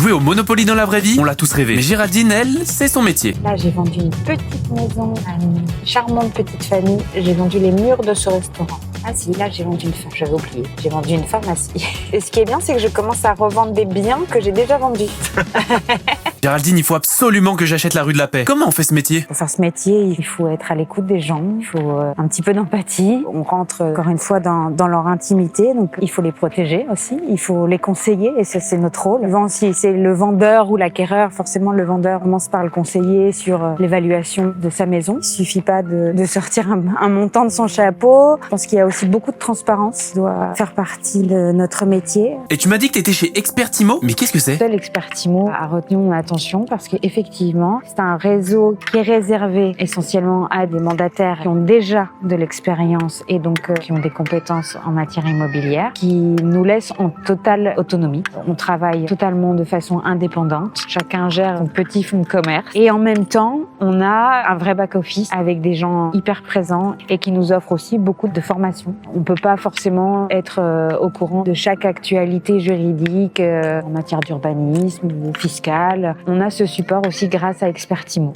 Jouer au Monopoly dans la vraie vie, on l'a tous rêvé. Mais Géraldine, elle, c'est son métier. Là, j'ai vendu une petite maison à une charmante petite famille. J'ai vendu les murs de ce restaurant. Ah si, là, j'ai vendu j'avais oublié, j'ai vendu une pharmacie. Et ce qui est bien, c'est que je commence à revendre des biens que j'ai déjà vendus. Géraldine, il faut absolument que j'achète la rue de la Paix. Comment on fait ce métier? Pour faire ce métier, il faut être à l'écoute des gens, il faut un petit peu d'empathie. On rentre encore une fois dans leur intimité, donc il faut les protéger aussi, il faut les conseiller et ça, c'est notre rôle. Souvent, si c'est le vendeur ou l'acquéreur, forcément le vendeur commence par le conseiller sur l'évaluation de sa maison. Il suffit pas de sortir un montant de son chapeau. Je pense qu'il y a aussi beaucoup de transparence, ça doit faire partie de notre métier. Et tu m'as dit que t'étais chez Expertimo? Mais qu'est-ce que c'est? Seul Expertimo a retenu mon attention parce qu'effectivement, c'est un réseau qui est réservé essentiellement à des mandataires qui ont déjà de l'expérience et donc qui ont des compétences en matière immobilière, qui nous laisse en totale autonomie. On travaille totalement de façon indépendante. Chacun gère son petit fonds de commerce et en même temps, on a un vrai back-office avec des gens hyper présents et qui nous offrent aussi beaucoup de formations. On peut pas forcément être au courant de chaque actualité juridique en matière d'urbanisme ou fiscale. On a ce support aussi grâce à Expertimo.